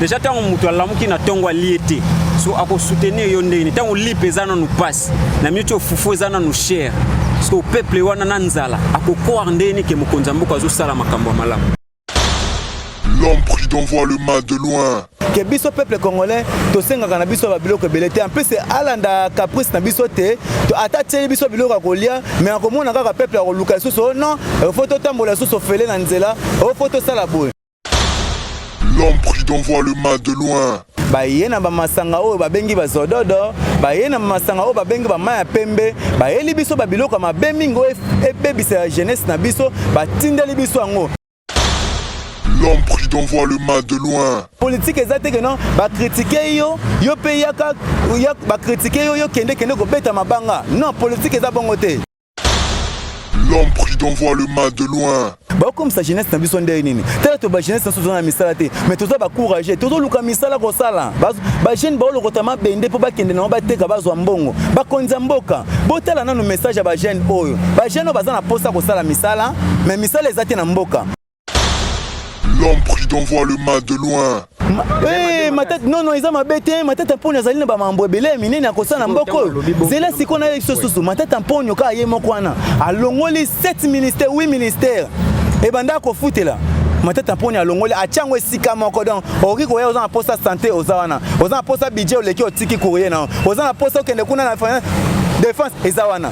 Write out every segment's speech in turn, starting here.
déjà tant mutu alamuki na tongo liete so ako soutenir yo ndeni tant li pesana nous passe na micho fufu ezana nous cher parce que peuple wana nanzala ako ko ndeni ke mukonza mboka zo sala makambo malamu. L'homme pris d'envoie le mal de loin. Que biso peuple congolais to senga kana biso ba biloko belete en plus c'est alanda caprice na biso te to atati biso biloko kolia mais akomona kaka peuple ko luka soso non photo tambola soso fele na nzela photo sala boy. L'homme pris d'envoie le mal de loin. Ba yena ba masanga o ba bengi ba zododo ba yena masanga o ba bengi ba maya pembe ba yeli biso ba biloko ma bemingo e bebisa jeunesse na biso ba tindeli biso ango. L'homme pris d'envoie le mal de loin. Politique exacte que non, va critiquer yo payaka, va critiquer yo kende ko beta mabanga. Non, politique est bon côté. L'homme pris d'envoie le mal de loin. Ba comme sa jeunesse na biso ndé nini. Tala to ba jeunesse na na misala te, mais to za ba courager, to zo luka misala ko sala. Ba jeune ba lokotama bende po ba kende na ba teka ba zo mbongo. Ba konza mboka. Botala na no message ba jeune oyo. Ba jeune ba za na posa ko sala misala, mais misala ezate na mboka. L'homme pris d'envoie le mal de loin. Ma tête non ils ont ma bête ma tête tamponyo zali ba mambo belé minene akosana mboko zela sikona sosusu ma tête tamponyo ka ye mokwana alongoli 7 ministères 8 ministères et banda ko futela ma tête tamponyo alongoli achango esika moko donc ori ko ya oza na poste santé ozawana oza na poste budget oleki otiki courrier na oza na poste okende kuna na défense ezawana.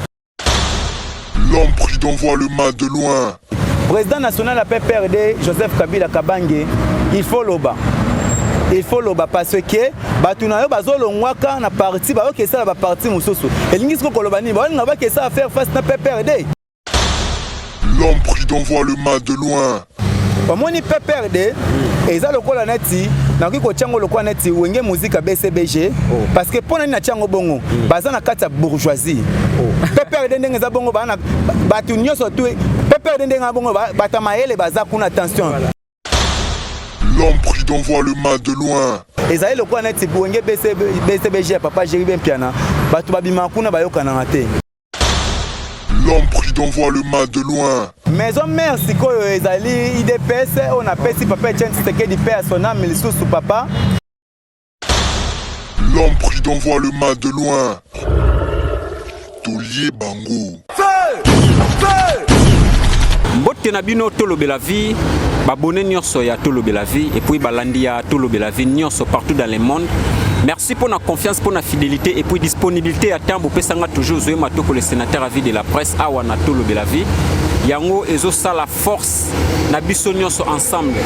L'homme pris d'envoie le mal de loin. Président national à PPRD Joseph Kabila Kabange, il faut loba parce que batuna yo bazolongwaka na parti ba OK ça ba parti mususu elingi siko koloba ni ba nga ba ke ça faire face na PPRD. L'homme pris d'envoie le mal de loin. Omoni PPRD eza lokola neti na ko tiango lokola neti wenge musique BCBG parce que pona ni na tiango bongo baza na kati ya bourgeoisie. PPRD ndenge za bongo bana batu nyoso tu PPRD ndenge bongo bata maele baza kuna attention. L'homme pris d'envoie le mal de loin. Ezaïe le quoi net wenge BCBG papa Jerry Ben Piana batu babima kuna bayoka na te. L'homme pris d'envoie le mal de loin. Maison mère sikoyo ezali IDPS on appelle si papa Etienne Tshisekedi paix à son âme lisusu papa. L'homme pris d'envoie le mal de loin. Tolier Bango. Mbote na bino tolobe la vie, babone nyonso ya tolobe la vie et puis balandi ya tolobe la vie nyonso partout dans le monde. Merci pour la confiance, pour la fidélité et puis disponibilité à temps pour pesanga toujours Zoé Matoko le sénateur à vie de la presse awana tolobe la vie. Yango ezo sa la force na biso nyonso ensemble.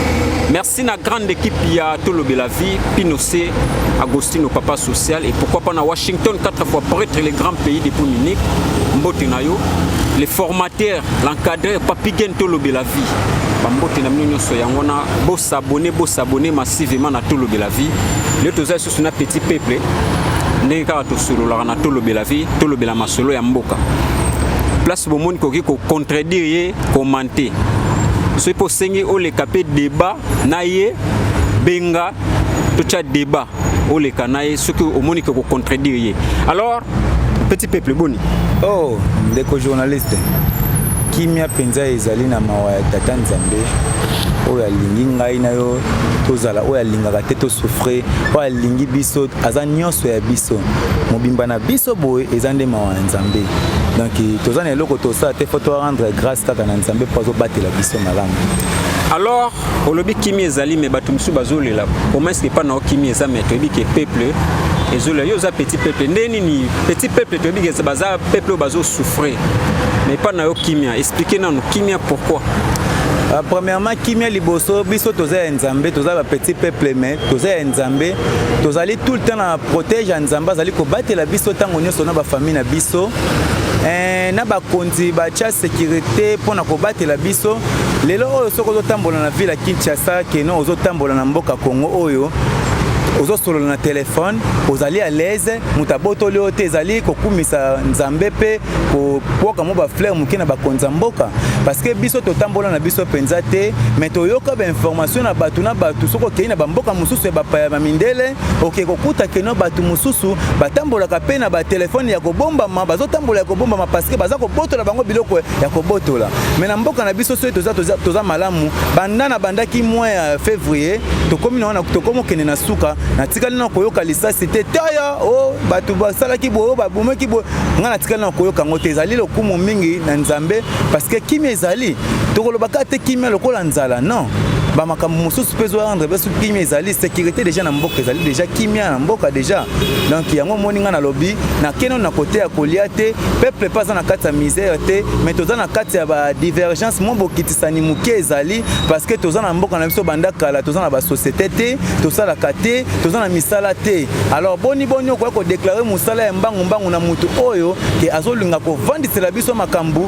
Merci na grande équipe ya tolobe la vie, Pinocé, Agostino papa social et pourquoi pas na Washington 4 fois prêtre les grands pays de Munich, Mbote nayo. Les formateurs, l'encadreur, Papigen tolobe la vie. Bambote na mino so yangona bo s'abonner massivement na tolobe la vie. Le toza sur na petit peuple. Ndeka to solo la na tolobe la vie, tolobe la masolo ya mboka. Place bo monde ko contredire, commenter. So pour sengi o le capé débat na ye benga to cha débat o le kanaye ce que au monde ko contredire. Alors petit peuple boni. Oh, ndeko journaliste. Kimia penza ezali na mawa ya tata Nzambe. Oya lingi ngai na yo tozala oya lingaka te to souffrir. Oya lingi biso aza nyonso ya biso. Mobimba na biso boye ezande mawa ya Nzambe. Donc tozana eloko tosa te faut rendre grâce kaka na Nzambe pour batela biso malamu. Alors, au lobby kimi ezali me batumsu bazolela. Comment est-ce que pas na kimi ezame to bi ke peuple ezola yo za petit peuple ndeni ni petit peuple to bi ke baza peuple bazo souffrir. Mais pas na yo kimia. Expliquez nous kimia pourquoi. Premièrement, kimia liboso biso toza Nzambe, toza ba petit peuple mais toza Nzambe, tozali tout le temps na protéger Nzamba zali ko batela biso tango nyonso na ba famille na biso. Na ba konzi ba cha sécurité pour na ko batela biso. Lelo oyo soko zo tambola na ville ya Kinshasa ke no ozo tambola na mboka Congo oyo. ozo solo na téléphone ozali à l'aise mutaboto leo te ezali kokumisa nzambe pe ko poka mo ba fleur mukina ba konzamboka parce que biso totambola na biso penza te mais toyoka ba information na batu soko ke na ba mboka mususu ba pa ya mindele OK kokuta ke no batu mususu batambola ka pe na ba téléphone ya kobomba ma bazo tambola ya kobomba ma parce que baza ko botola bango biloko ya kobotola mais na mboka na biso so toza malamu bandaki mois ya février tokomi na tokomo kene na suka na tikali na koyoka lisasi te taya o batu basalaki bo babumaki bo ngana tikali na koyoka ngote ezali lokumu mingi na nzambe parce que kimi ezali tokolobaka te kimi lokola nzala non bamakambo mususu pezo rendre besu kimi ezali sécurité déjà na mboka ezali déjà kimia na mboka déjà donc yango moninga na lobby na keno na côté ya kolia te peuple pas na kati ya misère te mais toza na kati ya ba divergence mo bokitisani muke ezali parce que toza na mboka na biso banda kala toza na ba société te toza la kate toza na misala te alors boni ko déclarer musala ya mbangu na mutu oyo ke azolinga ko vandisela biso makambu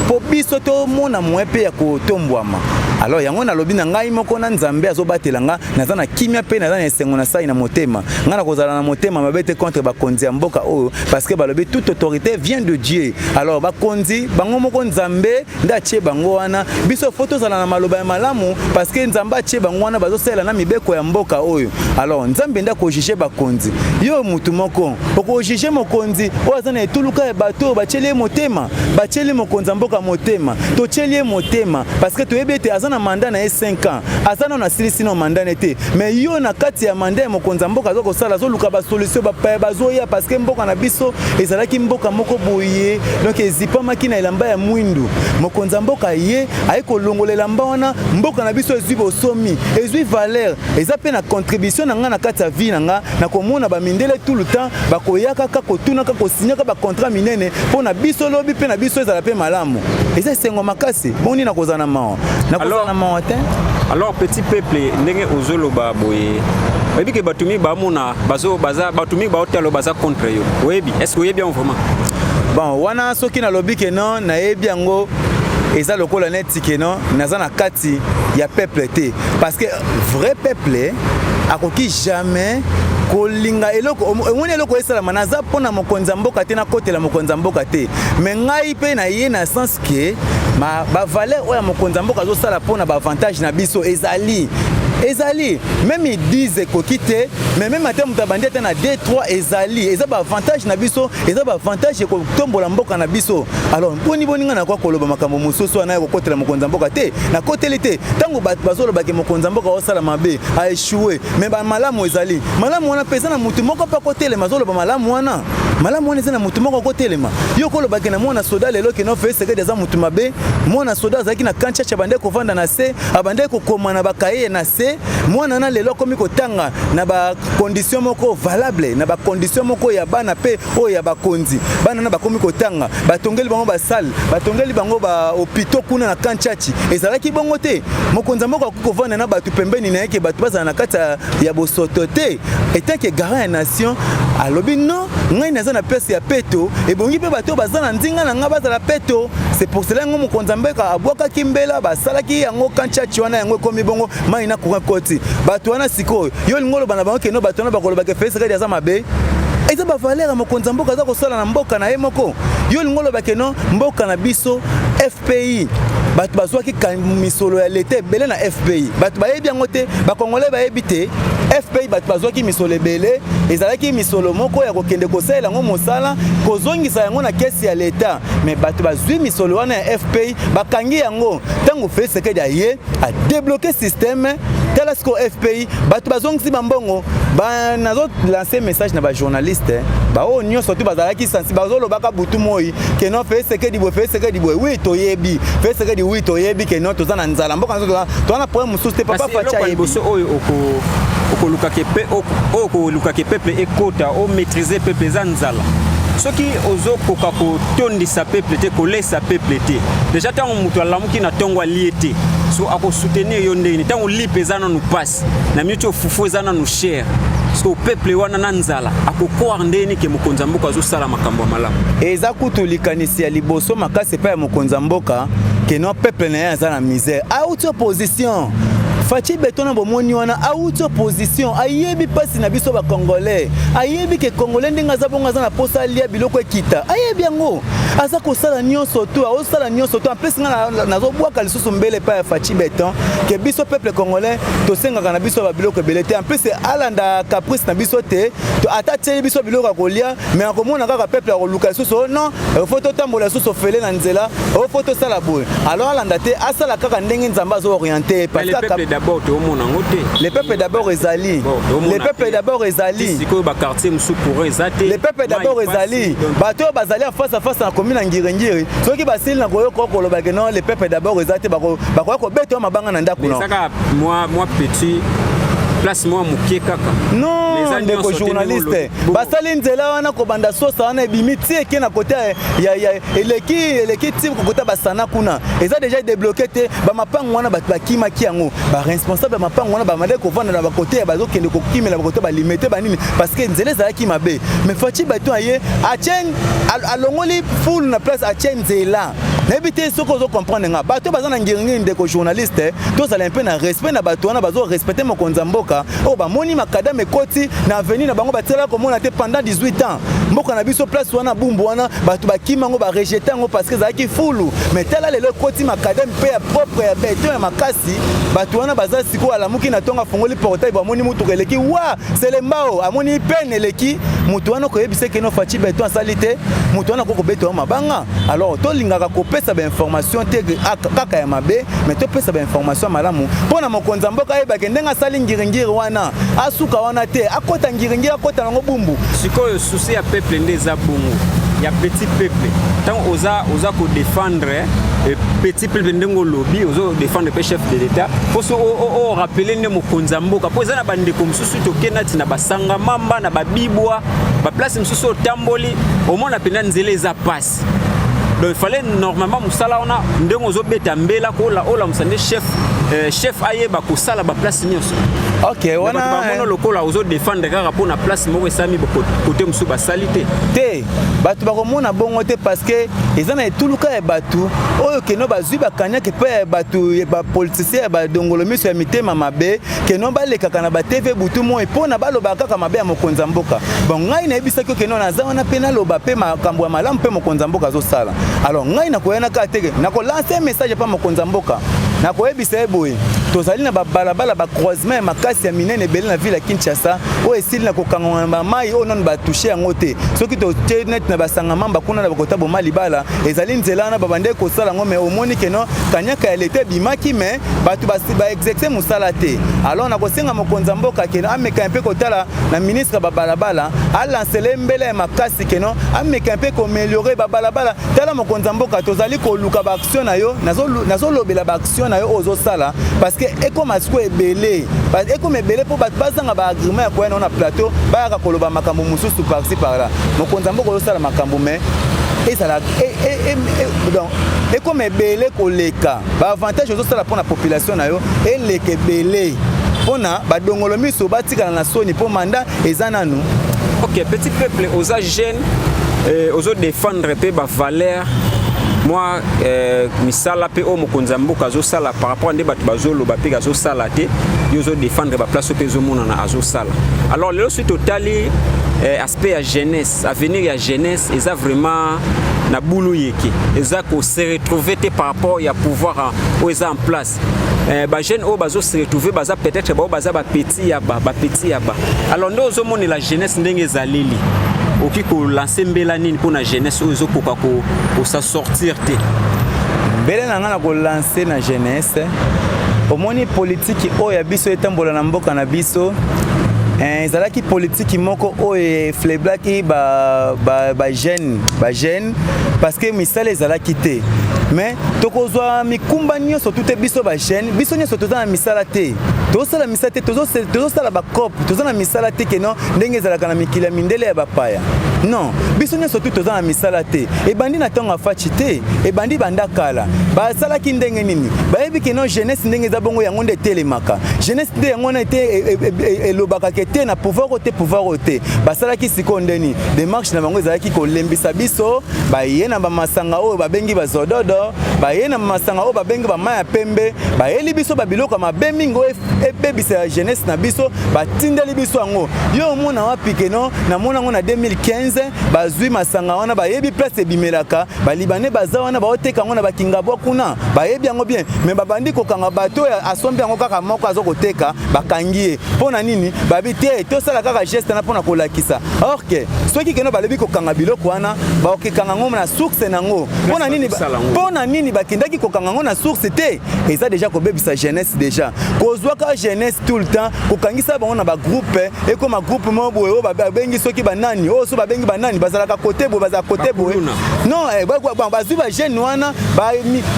po biso to mona mwepe ya kotombwama alors yango na lobi na ngai moko na nzambe azobatelanga naza na kimia pe naza na esengo na sai na motema ngana kozala na motema mabete contre bakonzi ya mboka oyo parce que balobi toute autorité vient de Dieu alors bakonzi bango moko nzambe ndache bango wana biso photo zala na maloba ya malamu parce que nzambe ache bango wana bazosela na mibeko ya mboka oyo alors nzambe nda ko juger bakonzi yo mutu moko oko juger mokonzi o azana etuluka ya bato bacheli motema bacheli mokonza mboka motema to cheli motema parce que to ebete na mandat na 5 ans azana na silisi na mandat nete mais yo na kati ya mandat ya mokonza mboka zo ko sala zo luka ba solution ba pa bazoya parce que mboka na biso ezalaki mboka moko boye donc ezipa makina elamba ya mwindu mokonza mboka ye ayiko longolela mbana mboka na biso ezwi bosomi ezwi valeur ezape na contribution na nga na kati ya vie na nga na komona ba mindele tout le temps ba koyaka ka kotuna ka kosinyaka ba contrat minene pona biso lobi pe na biso ezala pe malamu eza sengo makasi boni na kozana mao alors petit peuple ndenge ozoloba boye babi ke batumi bamona baza batumi baotalo baza contre yo oyebi est-ce que oyebi vraiment bon wana soki na lobi ke non na yebi yango eza lokola neti ke non naza na kati ya peuple te parce que vrai peuple akoki jamais kolinga eloko omoni eloko esala manaza pona mokonza mboka te na kotela mokonza mboka te mais ngai pe na ye na sens que ba valeur oya mokonza mboka zo sala pona ba avantage na biso ezali même ils disent kokite mais même atem mutabandi te na 2-3 ezali eza ba avantage na biso eza ba avantage ko tombola mboka na biso alors boninga na kwa koloba makambo mususu na ko kotela mokonza mboka te na koteli te tango bazolo ba ke mokonza mboka osala mabe a échoué mais ba malamu ezali malamu wana pesa na mutu moko pa kotele mazolo ba malamu wana eza na mutu moko kotelema yo koloba ke na mwana soda lelo ke no fait ce que des mutu mabe mwana soda zaki na kancha cha bande ko vanda na se abande ko koma na bakaye na se mwana na lelo komi kotanga na ba condition moko valable na ba condition moko ya bana pe o ya bakonzi bana na bakomi kotanga batongeli bango ba salle batongeli bango ba hôpital kuna na kanchachi ezalaki bongo te mokonza moko ko vanda na batu pembeni na yeke batu bazana na kata ya bosoto te etant que garant ya nation alobi non ngai naza na pese ya peto ebongi pe bato bazana ndinga na nga bazala peto c'est pour cela ngo mokonza mbeka abwaka kimbela basalaki yango kanchachi wana yango komi bongo mai na courant koti bato wana sikoyo yo lingolo bana bango ke no bato wana bakoloba ke fese kadi aza mabe eza ba valeur mokonza mboka za ko sala na mboka na ye moko yo lingolo ba ke no mboka na biso FPI bato bazwaki misolo ya leta ebele na FPI bato bayebi yango te bakongole bayebi te FPI bato bazwaki misolo ebele ezalaki misolo moko ya kokende kosalela yango mosala kozongisa yango na kesi ya leta mais bato bazwi misolo wana ya FPI bakangi yango ntango Félix Tshisekedi aye a débloqué système tel est-ce que FPI bato bazongisi bambongo nazo lancer message na ba journaliste o nyonso tu bazalaki sensible bazolobaka butu moi ke no Félix Tshisekedi boye oui toyebi Félix Tshisekedi oui toyebi ke no toza na nzala mboka nzoto toana problème mususu te papa facha yebi oyo okoluka ke peuple ekota o maîtriser peuple za nzala soki ozokoka kotondisa peuple te kolesa peuple te déjà tango mutu alamuki na tongo aliete so ako soutenir yo ndeni tango lipe za na nous passe na mito fufu za na nous cher so peuple wana na nzala akokoa ndeni ke mokonza mboka azosala makambo malamu eza kutulikanisi ya liboso makasi pa ya mokonza mboka ke no peuple na ya za na misère a autre opposition Fachi Beton bomoni wana auto opposition ayebi pasi na biso ba congolais ayebi ke congolais ndinga za bonga za na posa lia biloko ekita ayebi yango aza ko sala nyonso to osala nyonso to en plus nga nazo bwaka lisusu mbele pa Fachi Beton ke biso peuple congolais to senga kana biso ba biloko belete en plus alanda caprice na biso te to atateli biso biloko kolia mais akomona kaka peuple ko luka lisusu non photo tambola lisusu fele na nzela photo sala boy alors alanda te asala kaka ndenge nzamba zo orienter parce que d'abord to mona ngote les peuples d'abord ezali les peuples d'abord ezali siko ba quartier musu pour ezate les peuples d'abord ezali bato bazali face à face na commune ngirengiri soki basili na koyo kokolo ba que non les peuples d'abord ezate bako ko beto mabanga na ndako non saka moi petit place moi mukie kaka non ndeko journaliste basali nzela wana ko banda sosa wana ebimiti eke na côté ya eleki type ko kota basana kuna eza déjà débloqué te ba mapango wana ba bakima ki yango ba responsable mapango wana ba mande ko vanda na ba côté ba zo kende ko kimela ba côté ba limiter ba nini parce que nzela za ki mabe mais Fachi Beton aye a chen alongoli full na place a chen nzela n'habitez ce qu'on comprendre nga bato bazana ngiringi ndeko journaliste to zala un peu na respect na bato wana bazo respecter mo konzamboka o ba moni makadame koti na avenir na bango batela ko mona te pendant 18 ans mboka na biso place wana bumbu wana bato bakima ngo ba rejeter ngo parce que za ki fulu mais tela le koti makadame pe ya propre ya Beton ya makasi bato wana baza siko ala muki na tonga fongoli portail ba moni mutu keleki wa selembao amoni peine eleki mutu wana ko yebise ke no Fachi Beton salite mutu wana ko beto mabanga alors to lingaka ko pesa ba information te kaka ya mabe mais to pesa ba information malamu pona mokonza mboka yeba ke ndenga sali ngiringiri wana asuka wana te akota ngiringiri akota nango bumbu sikoyo souci ya peuple ndeza bungu ya petit peuple tant oza ko défendre petit peuple ndengo lobby ozo défendre pe chef de l'état faut o rappeler ne mokonza mboka po ezana bande comme susu to kenati na basanga mamba na babibwa ba place msusu tamboli au moins na pena nzele za passe. Donc il fallait normalement musala ona ndengo zo beta mbela ko la musande chef ayeba ko sala ba place nyonso. OK, wana ba mono lokola ozo défendre kaka pour na place moko esami côté musu ba salité. Te batu ba komona bongo te parce que ezana etuluka e batu oyo keno bazui ba kanya ke pe batu ba politicien ba dongolo miso ya mitema mabe keno ba lekaka na ba TV butu mo epona ba loba kaka mabe ya mokonza mboka. Bon ngai na ebisa ko keno na za wana pena loba pe makambo ya malamu pe mokonza mboka zo sala. Alors ngai na koyena ka teke na ko lancer un message pa mokonza mboka na ko ebisa eboye tozali na ba balabala ba croisement makasi ya minene bele na ville ya Kinshasa o esili na ko kangwa ba mai o non ba toucher yango te soki to net na basanga mamba kuna na bakota boma libala ezali nzela na babande ko sala ngo mais omoni keno kanyaka elete bimaki mais batu ba exercer musala te alors na ko senga mokonza mboka keno ameka un peu kotala na ministre ba balabala a lancer mbele makasi keno ameka un peu ko améliorer ba balabala tala mokonza mboka tozali ko luka ba action na yo nazo lobela ba action na yo ozo sala parce que eko masiko ebele parce que eko mebele po bat bazanga ba agreement ya koyena na plateau ba ka koloba makambo mususu par-ci par-là mokonza mboka ozo sala makambo mais ezala donc eko mebele koleka ba avantage ozo sala pour la population na yo eleke belé pona ba dongolo miso batikana na soni po mandat ezana nous. OK, petit peuple aux jeunes aux défendre pe ba valeur. Moi misala pe o mokonza mboka zo sala par rapport à batu bazolo ba pe zo sala te yo zo défendre ba place pe zo mona na azo sala. Alors le suite totali aspect à jeunesse, avenir ya jeunesse eza vraiment na boulou yeke. Eza ko se retrouver te par rapport ya pouvoir o eza en place. Ba jeune o bazo se retrouver baza peut-être ba baza ba petit ya ba petit ya ba. Alors ndo zo mona la jeunesse ndenge zaleli. Oki ko lancer mbela nini pour na jeunesse ozo koka ko sa sortir te mbela na ngana ko lancer na jeunesse omoni politique oyo ya biso etambola na mboka na biso ezalaki politique moko oyo fleblaki ba jeune parce que misala ezalaki te mais tokozwa mikumba nyonso tute biso ba jeune biso nyonso tozana misala te tozosala misala te tozosala bacope toza na misala te ke non ndenge ezalaka na mikili ya mindele ya bapaya non biso nyonso tu toza na misala te ebandi na ntango afaci te ebandi banda kala basalaki ndenge nini bayebi ke non jeunesse ndenge eza bongo yango nde etelemaka jeunesse nde yango na elobaka ke te na pouvoir o te pouvoir o te basalaki sikoyo ndeni démarche na bango ezalaki kolembisa biso baye na bamasanga oyo babengi bazododo baye na bamasanga oyo babengi bamai ya pembe bayeli biso babiloko mabe mingi oyo ebebisa ya jeunesse na biso batindeli biso yango yo omona wapi ke non namona yango na 2015 bazwi masanga wana bayebi place ebimelaka balibane baza wana baoteka yango na bakingabwa kuna bayebi yango bien me babandi kokanga bato asombi yango kaka moko azokoteka bakangi ye mpona nini babi te tosala kaka geste na mpona kolakisa or ke soki keno balebi kokanga biloko wana baokekanga yango na source nango mpona nini bakendaki kokanga yango na source te eza deja kobebisa jeunesse deja kozwaka jeunesse tout le temps kokangisa bango na bagroupe ekoma groupe mo boye oyo babengi soki banani oyo so babengi banani bazalaka kote boye bazala kote boye non bazwi bajeune wana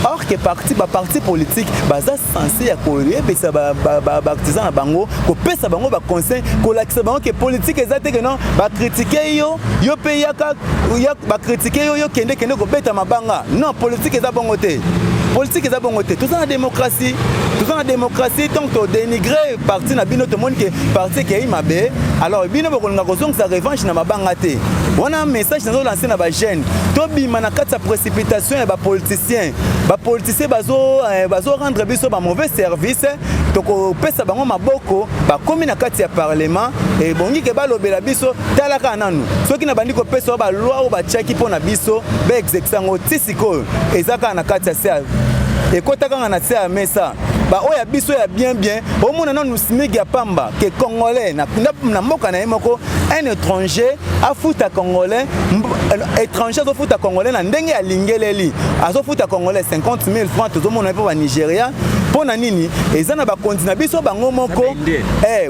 or ke baparti politique baza censé ya koyebisa baartisan na bango kopesa bango baconseil kolakisa bango ke politique eza te ke non bakritike yo mpe bakritike yo kende kobeta mabanga non politique eza bongo te politique eza bongo te toza na démocratie tant to dénigrer parti na bino tomoni ke parti ke mabe alors bino bokolinga kozongisa revanche na mabanga te wana message nazo lancer na ba jeune tobima na kati ya précipitation ya bapoliticien bazo rendre biso ba mauvais service tokopesa bango maboko bakomi na kati ya parlement ebongi ke balobela biso talaka nanu soki na bandi kopesa ba loi oyo batiaki mpo na biso baexécuter yango ti sikoyo eza kaka na kati ya se ekotaka na se ya mesa oya biso ya bien omona nanu smig ya pamba ke congolais na mboka na ye moko un étranger afuta congolais étranger azofuta congolais na ndenge ya lingeleli azofuta congolais 50 000 francs tozomona mpe ba Nigeria mpona nini eza na bakonzi na biso bango moko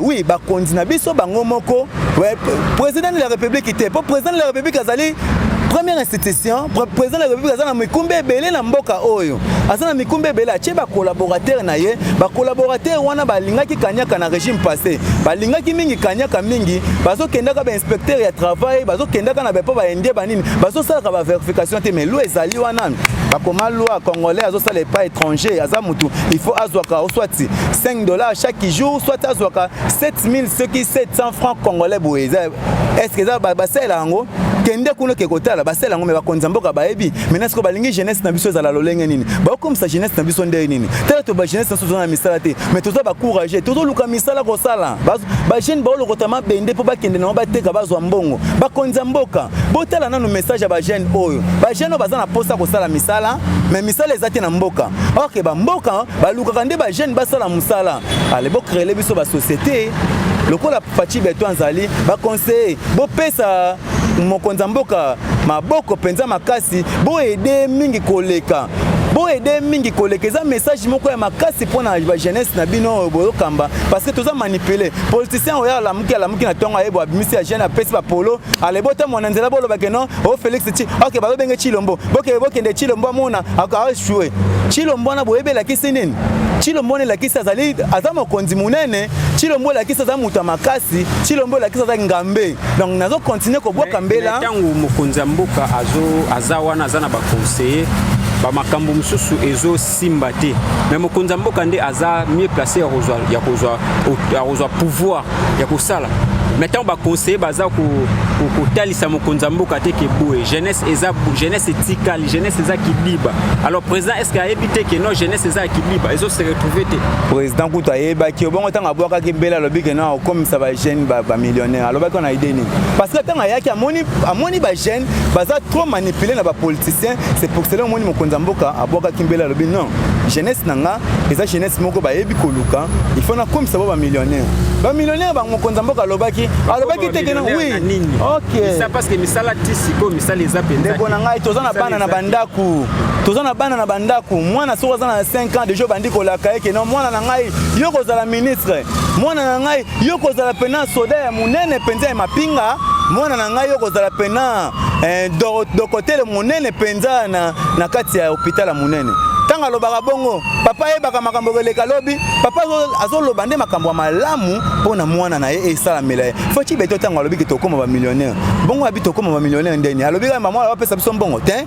oui bakonzi na biso bango moko président de la république te po président de la république azali première institution président de la république aza na mikumba ebele na mboka oyo aza na mikumba ebele atie bakolaborateur na ye bakolaborateur wana balingaki kanyaka na régime passé balingaki mingi kanyaka mingi bazokendaka bainspecteur ya travail bazokendaka na bepo baindie banini bazosalaka bavérification te mais loi ezali wana bakoma loi congolais azosala epa étranger aza mutu il faut azwaka soit $5 chaque jour soit azwaka 700 francs congolais boye est-ce que eza basala yango kende kuno ke kotala basala yango me bakonza mboka bayebi maintenant siko balingi jeunesse na biso ezala lolenge nini bakomisa jeunesse na biso nde nini tala to ba jeunesse na biso na misala te mais toza ba courager tozo luka misala ko sala ba jeune ba lokota mabende po bakende na bateka bazwa mbongo bakonza mboka botala nanu message ya ba jeune oyo ba jeune baza na posa ko sala misala mais misala ezate na mboka ok ba mboka ba luka nde ba jeune basala musala ale bo créer biso ba société lokola Fachi Beto Anzali ba conseiller bo pesa mokonza mboka maboko penza makasi bo aider mingi koleka eza message moko ya makasi pona ba jeunesse na bino boyokamba parce que toza manipuler politicien oya alamuki na tongo ayebo abimisi ya jeune apesi ba polo alebota mwana nzela bolo bakeno o Félix Chi ok ba benge Chilombo bokende Chilombo mona aka jouer Chilombo na boyebela kisi nini Chilombo ne la kisi azali azama konzi munene Chilombo la kisi azamu makasi Chilombo la kisi azangambe donc nazo continuer ko boka mbela tangu mokonza mboka azawana azana ba conseiller ba makambo mususu ezo simba te mais mokonza mboka nde aza mieux placé ya kozwa pouvoir ya kosala maintenant ba conseiller baza ko talisa mokonza mboka te ke boue jeunesse etikali jeunesse eza kiliba alors président est-ce qu'il a évité que non jeunesse eza kiliba ezo se retrouver te président kuta yeba ki obongo tanga bwaka ki bela lobi ke non comme ça ba jeune ba millionnaire alors ba kona idée ni parce que tanga yaki amoni ba jeune baza trop manipuler na ba politicien c'est pour cela moni mokonza mboka abwaka ki bela lobi non jeunesse nanga eza jeunesse moko ba yebi koluka il faut na comme ça ba millionnaire ba mokonza mboka lobaki te ke non oui ok ça parce que misala tisiko misala eza penza ndeko na ngai tozana bana na bandaku mwana soko za na 5 ans déjà bandi kolaka eke non mwana na ngai yo kozala ministre mwana na ngai yo kozala pena soda ya munene penza ya mapinga mwana na ngai yo kozala pena do côté le munene penza na kati ya hôpital ya munene tanga lobaka bongo papa yebaka makambo keleka lobi papa azoloba nde makambo malamu pona mwana na ye esalamela ye foti beto tanga lobi ke tokoma ba millionnaire bongo abi tokoma ba millionnaire ndeni alobi ka mama wa pesa biso mbongo te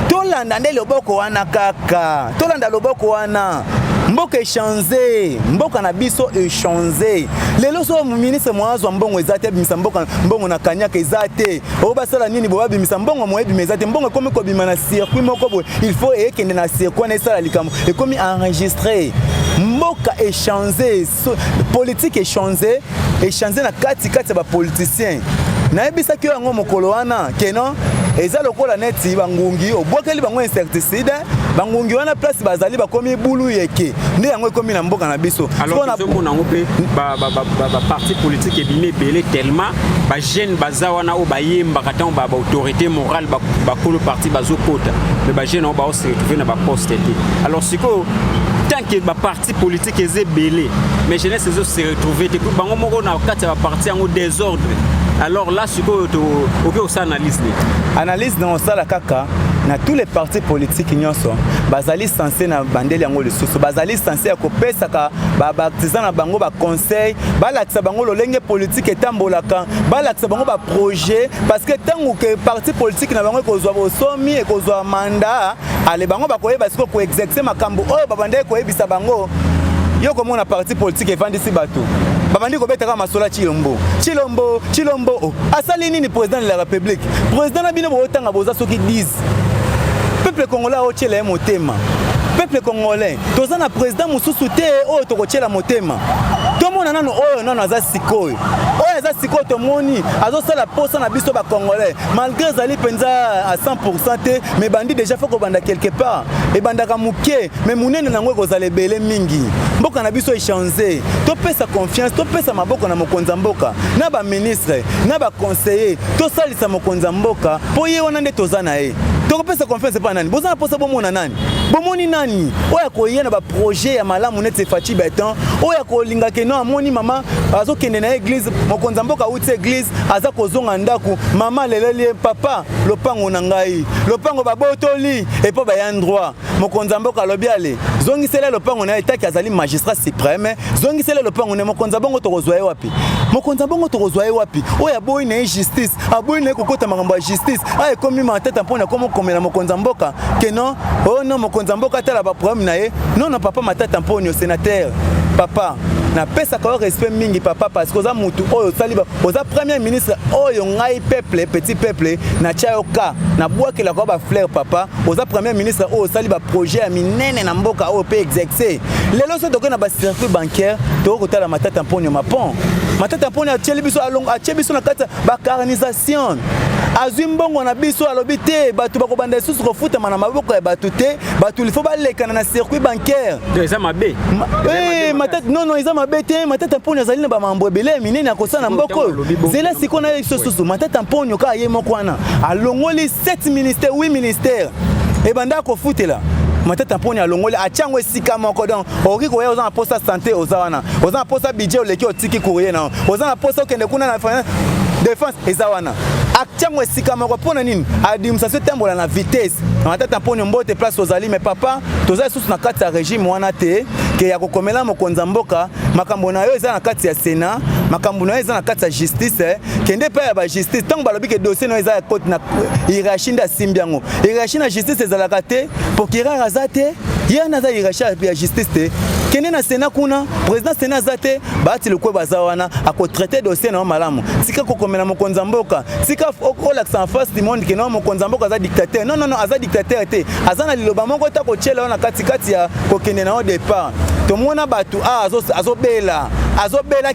tolanda nde loboko wana kaka tolanda loboko wana mboka échanger mboka na biso échanger lelo so ministre mwazo mbongo ezate bimisa mboka mbongo na kanyaka ezate o basala nini bo babimisa mbongo moyebi mezate mbongo comme ko bima na circuit moko bo il faut ekende na circuit na sala likambo et comme enregistrer mboka échanger politique échanger na kati ba politiciens na ebisa ki yango mokolo wana keno eza lokola neti bangungi obwakeli bango insecticide bangungi wana place bazali bakomi bulu yeke nde yango ekomi na mboka na biso alors que na ngope ba parti politique ebime belé tellement ba jeune baza wana o bayemba katan ba autorité morale ba kolo parti bazokota mais ba jeune o ba se retrouver na ba poste te alors siko tant que ba parti politique est belé mais jeunesse se retrouver te bango moko na kati ba parti en désordre. Alors là, ce que tu analyse dans ça kaka na tous les partis politiques nyonso bazali censé na bandeli yango lisusu bazali censé ya kopesa ka ba artisan na bango ba conseil balakisa bango lolenge politique etambolaka balakisa bango ba projet parce que tango que parti politique na bango kozwa bosomi e kozwa mandat ale bango bakoyeba siko ko exercer makambo oyo babandeli koyebisa bango yo komona parti politique evandisi bato babandi kobetaka masola Chilombo oh asali nini président de la République président na bino botanga boza soki 10 peuple congolais otiela motema peuple congolais toza na président mususu te oyo tokotiela motema tomona nano oyo nano aza sikoyo tomoni azosala posa na biso ba congolais malgré zali penza à 100% te mais bandi déjà faut kobanda quelque part et bandaka muke mais munene nango kozala belé mingi mboka na biso échanger to pesa confiance to pesa maboko na mokonza mboka na ba ministre na ba conseiller to salisa mokonza mboka po ye wana nde toza na ye to pesa confiance pa nani boza na posa bomona nani bomoni nani oya koyena ba projet ya malamu nete Fachi Beton oya kolinga keno amoni mama azokende na église mokonza mboka uti église aza kozonga ndaku mama leleli papa lopango na ngai lopango babotoli et po ba ya droit mokonza mboka lobiale zongisela lopango na etaki azali magistrat suprême zongisela lopango na mokonza bongo tokozwa ye wapi mokonza bongo tokozwa ye wapi oya boyi na justice aboyi na kokota makambo ya justice ay komi matata mpona komo komela mokonza mboka keno oh non mokonza mboka tala ba problème na ye non papa matata mpona sénateur papa na pesa ka respect mingi papa parce que oza mutu oyo saliba oza premier ministre oyo ngai peuple petit peuple na chayoka na bwakela ko ba fleur papa oza premier ministre oyo saliba projet ya minene na mboka oyo pe exercer lelo so toko na ba circuit bancaire to kotala matata mponyo mapon matata mponyo acheli biso alongo acheli biso na kata ba carnisation azwi mbongo na biso alobi te bato bakobanda lisusu kofutama na maboko ya bato te bato il faut balekana na circuit bancaire eza mabe matata non eza mabe te matata mponyo azali na bamambo ebele minene akosala na mboko zela siko na ye susu matata mponyo ka ye moko wana alongoli 7 ministères 8 ministères ebanda kofutela matata mponyo alongoli atiango esika moko donc oki koya oza na poste santé oza wana oza na poste budget oleki otiki courrier na oza na poste okende kuna na défense ezawana aktiango esika moko pona nini administration tembola na vitesse matata mponyo mbote place ozali mais papa toza susu na kati ya régime wana te ke ya kokomela mokonza mboka makambo na yo eza na kati ya Sénat makambo na yo eza na kati ya justice kende pa ya ba justice tango balobi ke dossier no eza ya côte na hiérarchie nda simbiango hiérarchie na justice ezalaka te procureur azate yana za hiérarchie ya justice te kende na Sénat kuna président Sénat zate baati lekwe baza wana ako traiter dossier na malamu tika kokomela mokonza mboka tika olaxa en face du monde ke no mokonza mboka za dictateur non aza dictateur te aza na liloba moko ta ko chela na kati ya kokende na au départ tomona batu azobela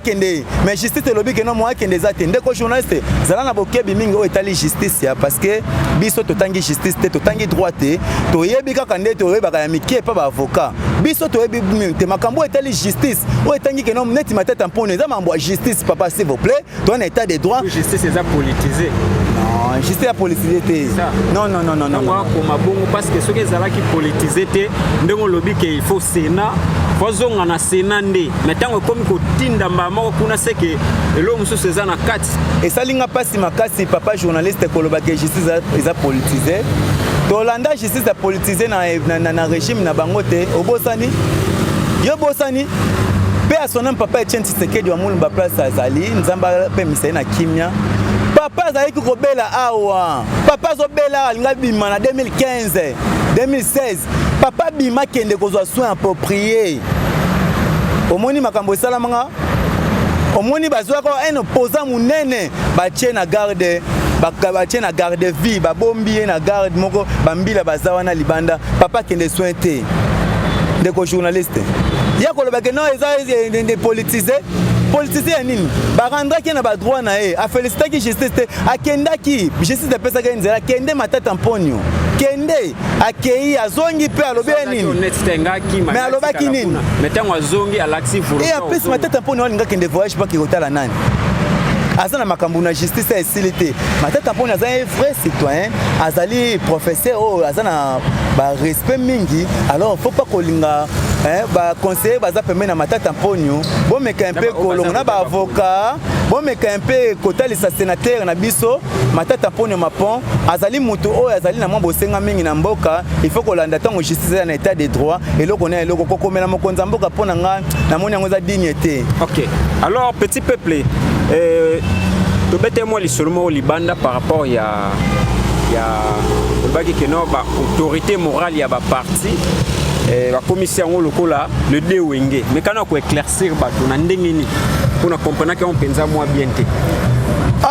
kende mais justice lobi ke no mo akende zate ndeko journaliste zala na bokebi mingi o etali justice ya parce que biso totangi justice te totangi droit te toyebi kaka nde toyebaka ya mikie pa ba avocat biso toyebi te makambo etali justice o etangi ke no neti matata mpone eza mambo ya justice papa s'il vous plaît toi na état de droit justice eza politisé non justice ya politisé te non koma bongo parce que soki ezalaki politisé te ndenge lobi ke il faut Sénat fozonga na Sénat nde mais tango komi kotinda mbamoko kuna seke elo mususu eza na kati esalinga pasi makasi papa journaliste koloba ke justice eza politisé tolanda justice politisée na régime na bangote obosani yo bosani pe a son papa Etienne Tshisekedi wa mulumba place azali nzamba pe misai na kimia papa azali kobela awa papa zobela alinga bima na 2015 2016 papa bima kende kozwa soin approprié omoni makambo esalamanga omoni bazwaka un opposant munene batie na garde batie na garde vie babombi na garde moko bambila bazawa na libanda papa kende soin te ndeko journaliste ya kolobake non eza de politisé ya nini barandaki na badroit na ye afelicitaki justice te akendaki justice epesaka ye nzela kende matata mponio kende akei azongi mpe alobi ye nini me alobaki nini e apesi matata mponio alinga kende voyage mpaki kotala nani aza na makambo na justice ya esili te matata mponi aza un vrai citoyen azali professeur oyo aza na barespect mingi alors faut pas kolinga baconseiller baza pembeni na matata mponio bomeka mpe kolongo na baavocat bomeka mpe kotalisa sénateur na biso matata mponio mapon azali mutu oyo azali na mwa bosenga mingi na mboka il faut kolanda ntango justice na état de droit eloko na eloko kokomela mokonzi ya mboka mpo na nga namoni yango eza digne te. Ok, alors petit peuple tobete moi lisolomo au libanda par rapport ya baki keno ba autorité morale ya ba parti ba commission ngo lokola le dewenge mais kana ko éclaircir ba tuna ndenge ni pour na comprendre que on penza moi bien te.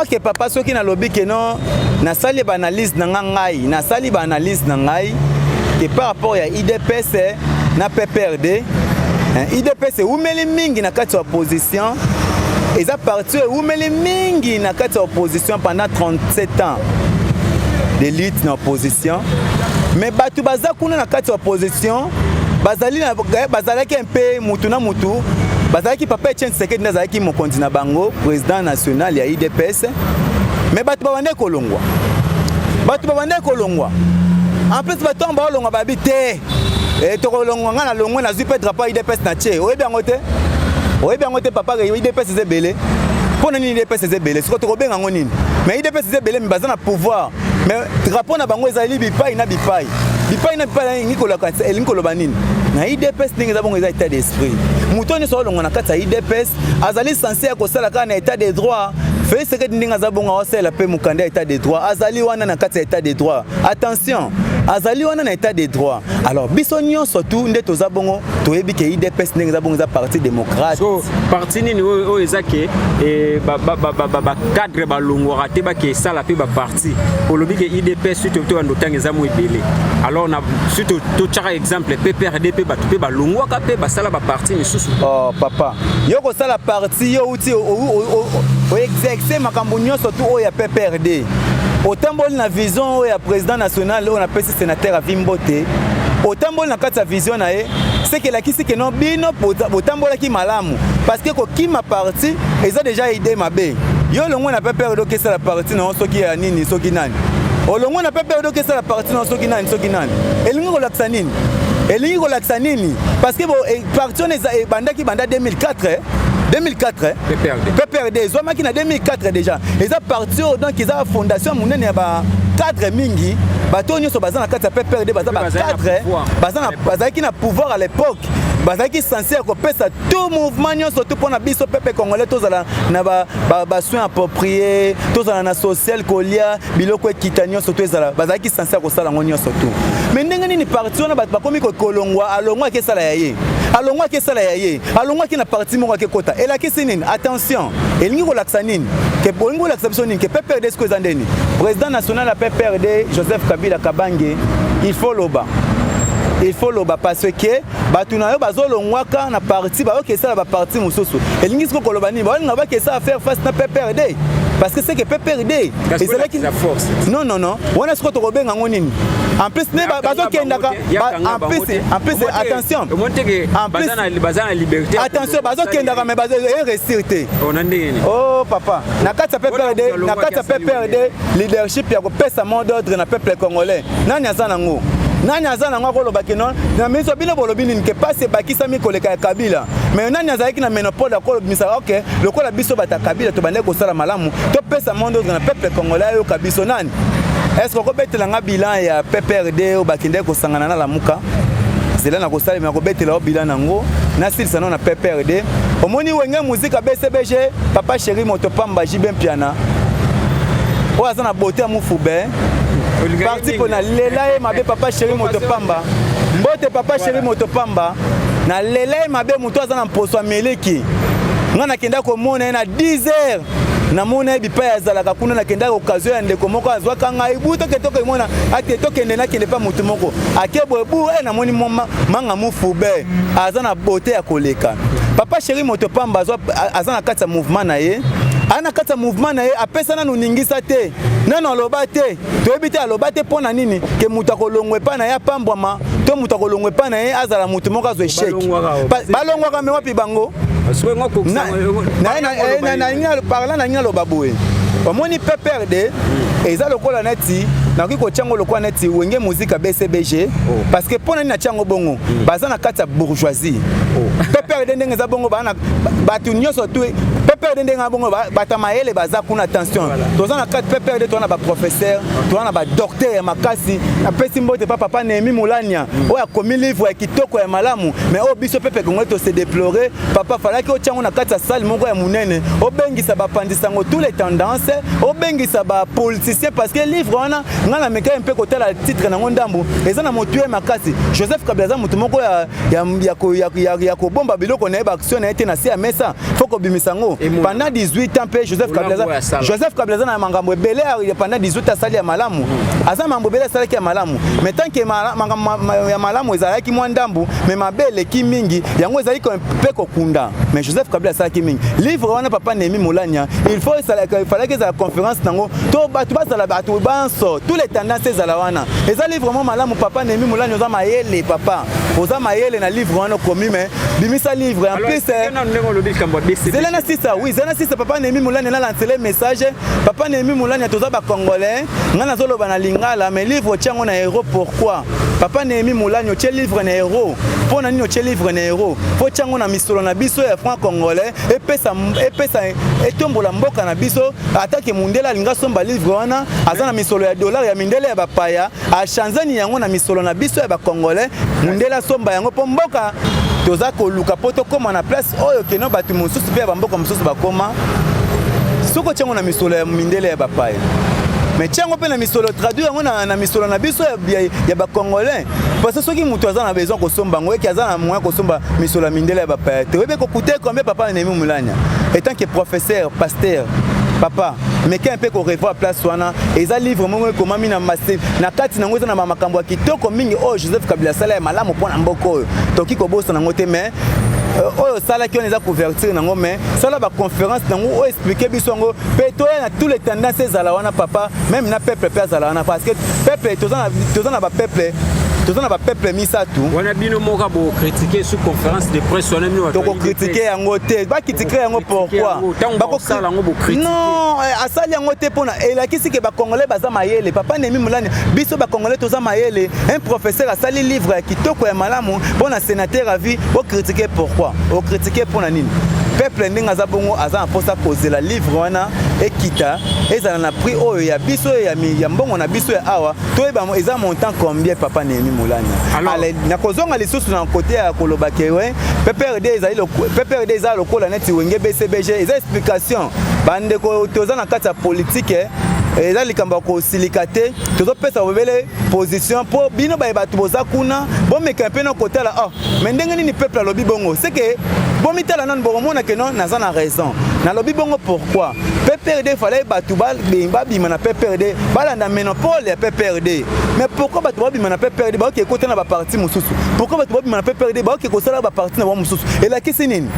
Ok papa soki na lobi keno na sali ba analyse na ngai na sali ba analyse na ngai que par rapport ya IDPS na PPRD IDPS umeli mingi na kati ya opposition. Ils ont parti où les mingi na kati opposition pendant 37 ans de lutte na opposition mais batu baza kuna na kati opposition bazali na bazalaki un peu mutu na mutu bazalaki papa Etienne Tshisekedi nazalaki mokonzi na bango président national ya IDPS mais batu babande kolongwa en plus batu ba olongwa babi te et to kolongwa nga na longwe na zupe drapeau IDPS na tie oyebi yango te. Oui, bien, on est papa, il dépasse ses belés. Pour nous, il dépasse ses belés. C'est quoi, tu as bien en mais il dépasse ses belés, mais il a pouvoir. Mais rapport à Bango, il bipaille, na bipaille. Bipaille, na bipaille, Nicolas Katz, et Nicolas Banin. Mais il dépasse les états d'esprit. Mouton, ils sont là, on a quatre, il dépasse. Azali censé à cause de la état des droits. Fait ce que nous avons fait la paix, mon candidat état des droits. Azali, on a quatre état des droits. Attention. Azali wana na état des droits. Alors bisonyo surtout nde tozabongo toyebi ke IDPS ndenge zabongo za parti démocrate. So parti nini o ezake e ba cadre ba longora te ba ke sala pe ba parti. Olobi ke IDPS surtout to ndotanga za mo ebele. Alors na surtout to tchaka exemple PPRD pe ba longwa ka pe ba sala ba parti misusu. Oh papa. Yo ko sala parti yo uti o exercer makambo nyonso to o ya PPRD. Autant bon la vision ya président national on appelle sénateur à Vimbote autant na kati ya vision na ye c'est que la kisi que non bino botambola ki malamu parce que ko ki ma parti ils ont déjà idée mabe yo longo na pepere do kesa la parti na soki ya nini soki nani o longo na pepere do kesa la parti na soki nani elingi ko laksa nini parce que bo parti on est bandaki banda 2004 PPRD ils ont marqué en 2004 déjà ils ont parti donc ils ont fondation munene ya ba cadre mingi bato nyonso baza na kati ya PPRD baza ba cadre baza ki na pouvoir à l'époque baza ki censé kopesa tout mouvement nyonso tout pona biso peuple congolais tozala na ba soins appropriés tozala na social kolia biloko ekita nyonso tozala baza ki censé kosala ngo nyonso tout mais ndenge nini parti ona bato bakomi kolongwa alongwa ke sala yaye alongwa ki na parti moko ke kota et la kisi nini attention elingi kolaksa nini ke bolingo kolaksa biso nini ke PPRD sko ezandeni président national ya PPRD Joseph Kabila Kabange il faut loba parce que batu na yo bazolongwaka na parti ba okesala ba parti mususu elingi sko koloba nini ba nga ba kesa faire face na PPRD parce que c'est que PPRD et c'est là qui la force non on est ce que to robenga ngonini en plus ne bazokendaka en plus attention bazana liberté attention bazokendaka mais restirté oh papa na kati ya PPRD leadership ya ko pesa mot d'ordre na peuple congolais nani azana ngo nani azana ngo koloba kino na miso bino bolobi nini ke passe bakisa mi koleka ya Kabila mais nani azaki na monopole ko misa OK lokola biso bata Kabila to bande ko sala malamu to pesa mot d'ordre na peuple congolais yo kabiso nani est-ce que betela nga bilan ya PPRD ou bakinde ko sangana na lamuka zela na ko sala me ko betela bilan nango na silisa na PPRD omoni wenge musique BCBG papa chéri motopamba jibem piana o azana beauté mu fube parti pour na lela e mabe papa chéri motopamba mbote papa chéri motopamba na lela e mabe muto azana mposo meleki ngana kenda ko mona na 10h na mona bipa ya zalaka kuna na kenda occasion ya ndeko moko azwa kanga ibuto ketoko imona ate tokende na kende pa mutu moko akebo bu na moni manga mu fube azana beauté ya koleka papa chéri motopamba azana kata mouvement na ye ana kata mouvement na ye apesa na ningisa te non loba te toyebi te aloba te pona nini ke mutu akolongwe pa na ye apambwama to mutu akolongwe pa na ye azala mutu moko azwa échec balongwaka me wapi bango parlant na ngalo baboye omoni PPRD eza lokola neti nakoki kotyango lokola neti wenge musique BCBG parce que pona nini na tyango bongo baza na kati ya bourgeoisie PPRD ndenge eza bongo bato nyonso tu PPRD ndenge bongo bata mayele baza kuna attention toza na kati PPRD toza na baprofesseur toza na badocteur ya makasi apesi mbote pa papa Némi Moulania oyo akomi livre ya kitoko ya malamu mais oyo biso pepe kongole tose déplorer papa falaki otyango na kati ya salle moko ya munene obengisa bapandisango tous les tendances obengisa bapoliticien parce que livre wana nga na meka mpe kotala titre nango ndambo eza na motu ya makasi Joseph Kabila za mutu moko ya kobomba biloko na ye baaction na ye te na se ya mesa fo kobimisango pendant 18 ans mpe Joseph Kabila za na mangambo ebele pendant 18 asali ya malamu aza mambo ebele asalaki ya malamu mais tant que ya malamu ezalaki mwa ndambo mais mabe eleki mingi yango ezali mpe kokunda mais Joseph Kabila asalaki mingi livre wana papa Némi Moulania il fallait que la conférence nango to batu bazala batu banso tous les tendances ezala wana ezali vraiment malamu papa Némi Moulania oza mayele papa oza mayele na livre wana komi mais bimisa livre en plus zela na sisa oui zela na sisa papa Némi Moulania na lancer message papa Némi Moulania toza ba congolais ngana zoloba na lingala mais livre tiango na héros pourquoi papa Némi Moulania tie livre na héros pona nini tie livre na héros po tiango na misolo na biso ya franc congolais epesa etombola mboka na biso atake mundela linga somba livre wana azana misolo ya dollar ya mindele ya bapaya a chanzani yango na misolo na biso ya ba congolais mundela somba yango po mboka toza koluka poto koma na place oyo keno batu mosusu pe ba mboka mosusu bakoma soko tiango na misolo ya mindele ya bapaya mais tiango pe na misolo traduire yango na misolo na biso ya ba congolais parce que soki mutu azana besoin ko somba ngo eki azana moyen ko somba misolo ya mindele ya bapaya te webe ko coûter combien papa Némi Moulania étant que professeur pasteur papa mais quand peu ko revoir place wana eza livre mongo komami na master na kati nango eza na makambo ya kitoko mingi oyo Joseph Kabila sala ya malamu pona mboko oyo toki ko bosa nango te mais oyo sala ki on eza couverture nango mais sala ba conférence nango o expliquer biso ngo pe toya na tous les tendances ezala wana papa même na peuple pe ezala wana parce que peuple toza na ba peuple tozana ba peuple misatu wana bino moka bo critiquer sous conférence de presse wana bino to critiquer yango te ba critiquer yango pourquoi ba ko sala yango bo critiquer non asali yango te pona elakisi ke ba congolais baza mayele papa Némi Moulania biso ba congolais toza mayele un professeur asali livre ya kitoko ya malamu pona sénateur a vu o critiquer pourquoi o critiquer pona nini peuple ndenge aza bongo aza na posa kozela livre wana ekita ezala na prix oyo ya biso ya mbongo na biso ya awa toyeba eza montant combien papa Némi Moulania na kozonga lisusu na côté ya koloba kewe PPRD eza lokola neti wenge BCBG eza explication bandeko toza na kati ya politique eza likambo kosilika te tozopesa bobele position po bino bato boza kuna bomeka mpe na kotala mais ndenge nini peuple alobi bongo c'est que bomitala nanu bokomona ke non naza na raison nalobi bongo pourquoi PPRD fallait bato babima na PPRD balanda monopole ya PPRD mais pourquoi bato babima na PPRD baoki ekota na baparti mosusu pourquoi bato babima na PPRD baoki kosala baparti na bango mosusu elakisi nini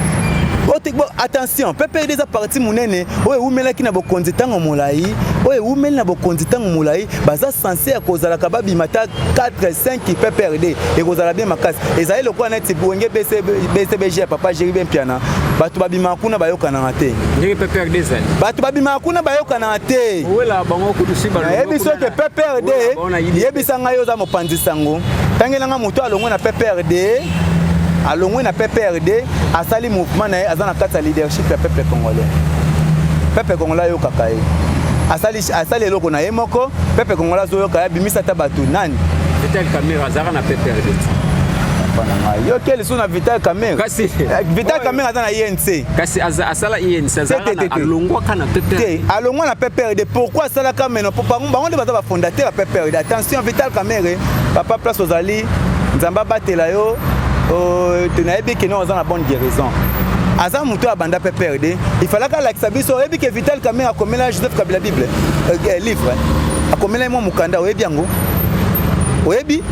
attention PPRD eza parti munene oyo umelaki na bokonzi tango molai oyo umeli na bokonzi tango molai baza censé ya kozala ka babimata 4-5 PPRD et kozala bien makasi ezali lokola neti wenge BCBG ya papa Jerry Bempiana bato babima kuna bayokana te ndenge PPRD ezali bato babima kuna bayokana te wela bango kudusi ba yebiso ke PPRD yebisa ngai oza mopanzi sango tangelanga moto alongwe na PPRD alongwe na PPRD asali mouvement na aza na kati ya leadership ya peuple congolais yo kakaye asali eloko na ye moko peuple congolais azoyoka ya bimisa ta bato nani Vital Kamerhe azaka na PPRD yo quel sont na Vital Kamerhe Vital Kamerhe aza na INC kasi asala INC azaka na alongwa kana PPRD alongwa na PPRD pourquoi asala kameno bango nde baza ba fondateur ya PPRD attention Vital Kamerhe papa place ozali nzamba batela yo tenayebi ke no aza na bonne guérison aza muto abanda PPRD il fallait que lakisa biso oyebi ke Vital Kamerhe akomela Joseph Kabila Bible livre akomela mo mukanda oyebi yango oyebi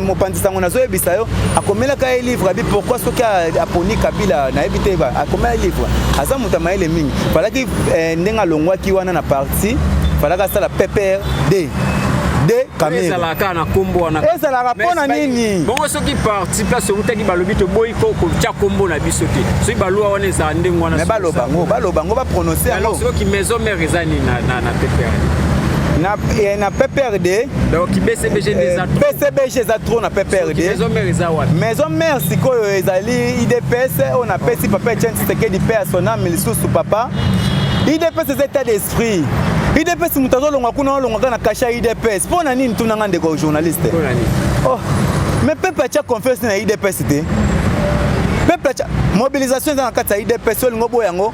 mopanzi sango nazoyebisa yo akomela ka livre abi pourquoi soki aponi Kabila na yebi ba akomela livre aza muto maele mingi falaki ndenga longwaki wana na parti falaka sala PPRD de Kamerhe ezalaka na kombo wana ezalaka pona nini bongo soki parti place utaki balobi to boy ko tia kombo na biso te soki balwa wana ezala ndenge wana mais balobango ba prononcer alors soki maison mère ezani na PPRD na PPRD donc BCBG za trop na PPRD maison mère eza wapi maison mère sikoyo ezali IDPS on appelle si papa Etienne Tshisekedi paix à son âme lisusu papa IDPS c'est état d'esprit IDPS mutazo longa kuna longa na kasha IDPS pona nini tunanga ndeko journaliste oh mais peuple a confiance na IDPS te peuple a mobilisation dans la kata IDPS ngo boyango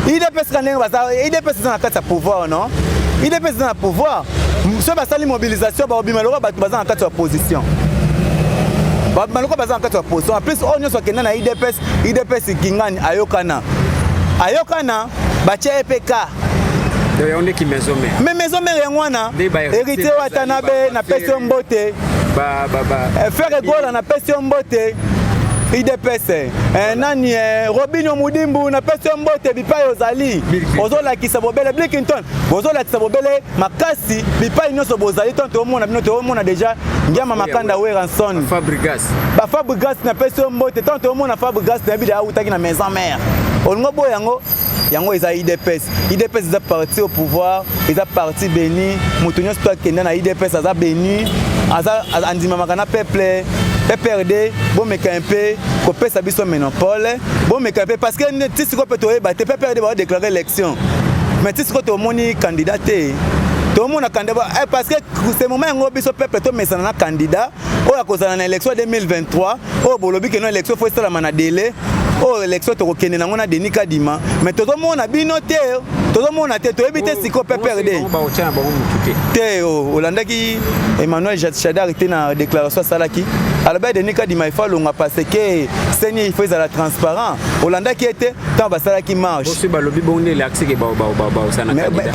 IDPS kanenga baza IDPS dans la kata pouvoir non IDPS dans le pouvoir so basali mobilisation ba obimaloka bato baza na kati ya opposition ba maloka baza na kati ya opposition en plus on nyoso kenda na IDPS kingani ayokana bache EPK on est qui maison mère mais maison mère yangwana héritier Watanabe na pesi mbote frère Gola na pesi mbote IDPS nani Robinho Mudimbu na pesi mbote bipai ozali ozolakisa bobele Blinkenton ozolakisa bobele makasi bipai nyonso bozali tonto omona bino to omona déjà ngiama makanda Weranson Fabregas na pesi mbote tonto omona Fabregas na bida utaki na maison mère olingo boyango yango eza IDPS eza parti au pouvoir eza parti béni mutu nyonso to akenda na IDPS aza béni aza andimamaka na peuple PPRD bomeka un peu kopesa biso monopole bomeka un peu parce que tisiko pe toyeba te PPRD va déclarer élection mais tisiko to moni candidat te to mona candidat parce que ce moment ngo biso peuple to mesana na candidat o akozana na élection 2023 o bolobi ke no élection faut sala na délai o élection to kokende na ngona Denis Kadima mais to mona bino te to ebite siko PPRD te olandaki Emmanuel Chadar était na déclaration salaki alors Denis Kadima il faut longa parce que seni il faut la transparent olandaki était tant basalaki marche aussi balobi bonne l'accès ke ba sana candidat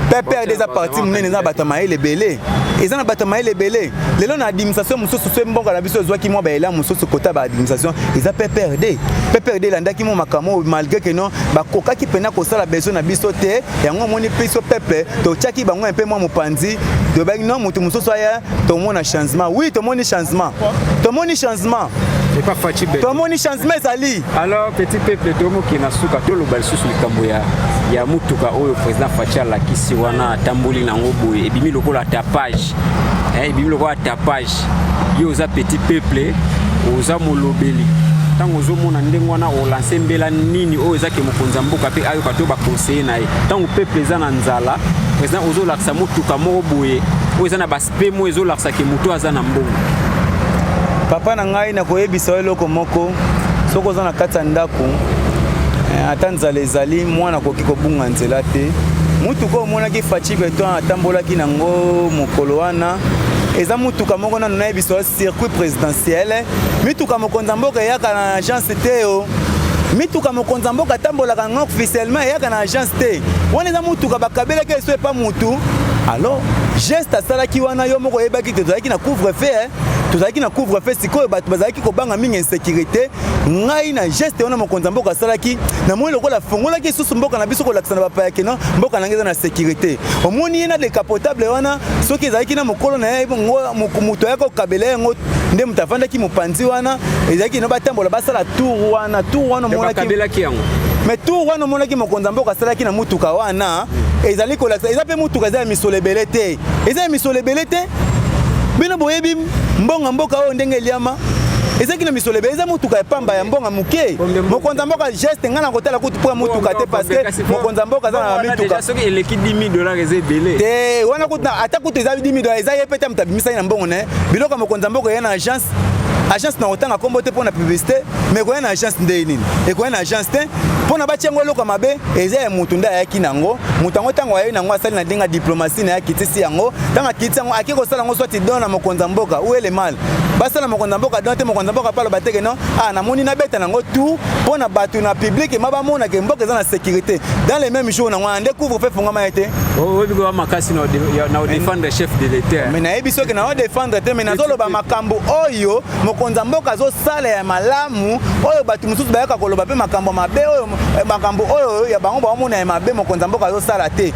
PPRD za parti munene za batama ele belé ezana batama ele belé lelo na administration musoso so mbongo na biso zwaki mo ba ela musoso kota ba administration eza PPRD landaki mo makamo malgré que non bakokaki pena ko sala besoin na biso te yango moni piso peuple to tchaki bango un peu mo mopanzi de ba non mutu musoso aya to mona changement oui to moni changement c'est pas fatigué to moni changement ezali alors petit peuple to mo kina suka to lobal susu likambo ya mutuka oyo président Fachala kisi wana tamboli na ngoboye ebimi lokola tapage ebimi lokola tapage yo za petit peuple oza molobeli tango ozomona ndenge wana olancer mbela nini oyo ezaki mokonza mboka pe ayo kato ba conseiller na ye tango peuple eza na nzala président ozolakisa mutuka moko boye oyo eza na baspemo ezolakisa ke mutu aza na mbongo papa na ngai na koyebisa eloko moko soko oza na kati ya ndako ata nzala ezali mwana koki kobunga nzela te mutuka omonaki Faci Beton atambolaki nango mokolo wana eza mutuka moko nanu nayebiso circuit présidentiel mituka mokonza mboka eyaka na agence te o mituka mokonza mboka atambolaka ngo officiellement eyaka na agence te wana eza mutuka bakabelaki eso epa mutu alors geste asalaki wana yo moko oyebaki te tozalaki na couvre-feu sikoyo bato bazalaki kobanga mingi insécurité ngai na geste wana mokonza mboka asalaki na moi lokola fongolaki susu mboka na biso kolakisa na bapaya keno mboka nange eza na sécurité omoni ye na décapotable wana soki ezalaki na mokolo na ye moto ayaka kokabela yango nde moto avandaki mopanzi wana ezalaki no batambola basala tour wana omonaki yango mais tour wana omonaki mokonza mboka asalaki na mutuka wana ezali kolakisa eza mpe mutuka eza ya misolo ebele te eza ya misolo ebele te bino boyebi mbonga mboka oyo ndenge eliama ezaki na misolo eza mutuka epamba ya mbonga muke mokonza mboka geste ngana kotala kutu pour mutuka te parce que mokonza mboka za na mituka soki eleki 10 000 $, ezebele te wana kutu ata kutu eza 10 000 $, eza yepeta mutabimisa na mbongo ne biloko mokonza mboka yana agence na otanga kombo te pona publicité mais ko yana agence ndey nini e ko yana agence te pona batiango loko mabe eza ya mutu nda yaki nango mutango tango ayi nango asali na dinga diplomatie na yaki tisi yango tanga kitisi yango akiko sala ngo swati dona mokonza mboka où est le mal basala mokonza mboka donte mokonza mboka palo bateke non na moni na beta nango tout pona batu na public et maba mona ke mboka eza na sécurité dans les mêmes jours nango ande couvre fait fongama été oh biko ba makasi na défendre chef de l'État mais na ebiso ke na défendre te mais nazolo ba makambo oyo mokonza mboka zo sala ya malamu oyo batu mususu bayaka koloba pe makambo mabe oyo makambo oyo ya bango ba mona ya mabe mokonza mboka zo sala te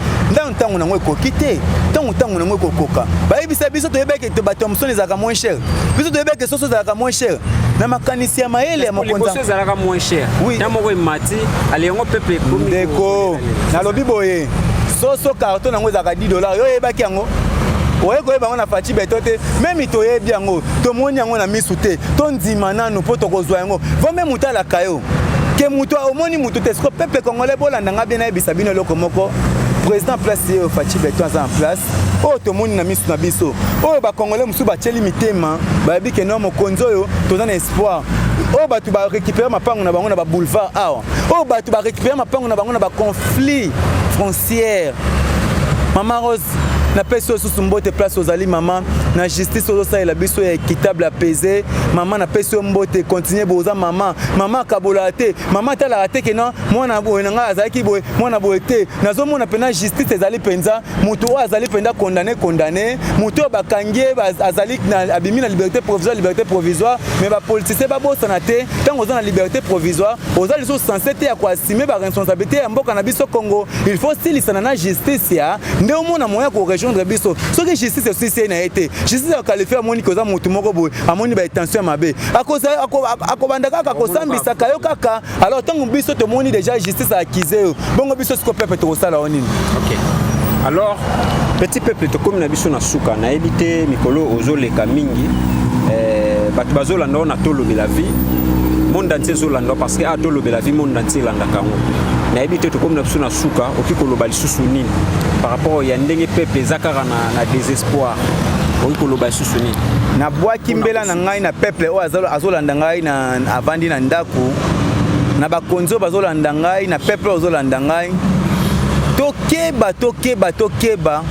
ntango nango ekoki te ntango nango ekokoka bayebisa biso toyebeke to bato musoni zaka moins cher biso toyebeke soso zaka moins cher na makanisi ya maele ya mokonza soso zaka moins cher tamoko emati aliongo pepe komi ndeko nalobi boye soso carton nango zaka $10 yo yebaki yango oye koyeba yango na faci beto te meme toyebi yango tomoni yango na misu te tondima nanu mpo tokozwa yango vome mutu alaka yo ke mutu omoni mutu te siko pepe congolais bolandanga bien nayebisa bino eloko moko président place ye faci beto aza en place oyo tomoni na misu na biso oyo bacongolais mosusu batieli mitema bayebi ke no mokonzi oyo toza na espoir oyo bato barécupere mapango na bango na baboulevard awa oyo bato barécupere mapango na bango na baconflit frontière Mama Rose na peso susu mbote place ozali mama na justice ozosalela biso ya équitable apaisé mama na peso mbote continuer boza mama kabola te mama tala te ke non mwana boye nga azalaki boye mwana boye te nazomona pena justice ezali penza mutu azali penda condamné mutu bakangie azali na abimi na liberté provisoire mais ba politicien ba bosana te tango oza na liberté provisoire ozali so censé te ya ko assumer ba responsabilité ya mboka na biso Congo il faut stilisana na justice ya nde omona moya ko rejoindre biso soki justice aussi na été justice a qualifié amoni koza mutu moko boye amoni ba intention mabe akobanda kaka kosambisa kayo kaka alors tango biso to moni déjà justice a accusé bongo biso siko pepe to sala onini. OK. Alors petit peuple to comme na biso na suka na éviter mikolo ozoleka mingi bato bazolanda na tolobi la vie monde entier zolanda parce que tolobi la vie monde entier landa kango na éviter to comme na biso na suka okikoloba lisusu nini par rapport ya ndenge peuple zakara na désespoir okikoloba lisusu nini na bwaki mbela na ngai na peuple o azolanda ngai na avandi na ndaku na bakonzo bazolanda ngai na peuple ozolanda ngai tokeba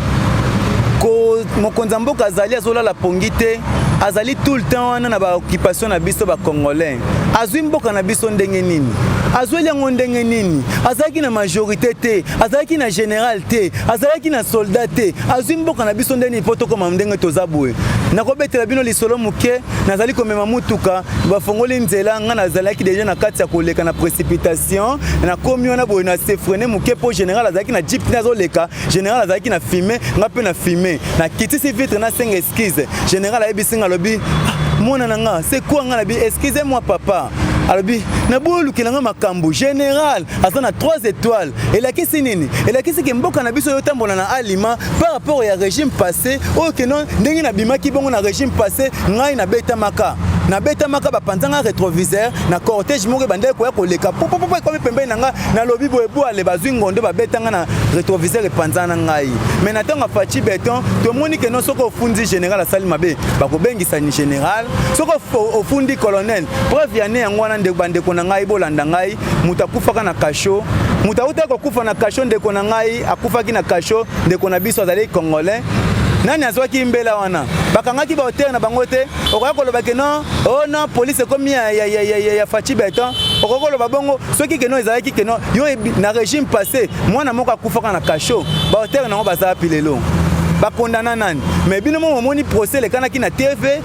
ko mokonza mboka azali azolala pongi te azali tout le temps wana na ba occupation na biso ba congolais azwi mboka na biso ndenge nini azweli yango ndenge nini azalaki na majorité te azalaki na général te azalaki na soldat te azwi mboka na biso ndenge po tokoma ndenge toza boye nakobetela bino lisolo muke nazali komema mutuka bafongoli nzela nga nazalaki déjà na kati ya koleka na précipitation na komi wana boye na se freiner muke po général azalaki na jeep nazoleka général azalaki na filmer nga pe na filmer na kitisi vitre na senga excuse général ayebisi nga lobi mona nanga c'est quoi nga nabi excusez-moi papa alobi na bolukela nga makambo général asa na 3 étoiles elakisi nini elakisi ke mboka na biso yotambola na alima par rapport ya régime passé oyo ke non ndenge na bimaki bongo na régime passé ngai na beta maka bapanzanga rétroviseur na cortège moko bandeko koya koleka popo ekomi pembeni nanga na lobi boye boale bazwi ngondo babetanga na rétroviseur epanzana ngai mais na ntango faci beton tomoni ke non soko ofundi général asali mabe bakobengisa ni général soko ofundi colonel preuve ya ne yango wana bandeko na ngai bolanda ngai mutu akufaka na kasho mutu auta kokufa na kasho ndeko na ngai akufaki na kasho ndeko na biso azali congolais nani azwaki mbela wana bakangaki ba hotel na bango te okoya koloba ke non oh non police comme ya faci beton okokoloba bongo soki ke non ezalaki ke non yo na régime passé mwana moko akufaka na kasho ba hotel nango bazala pilelo bakondana nani mais bino momoni procès lekanaki na TV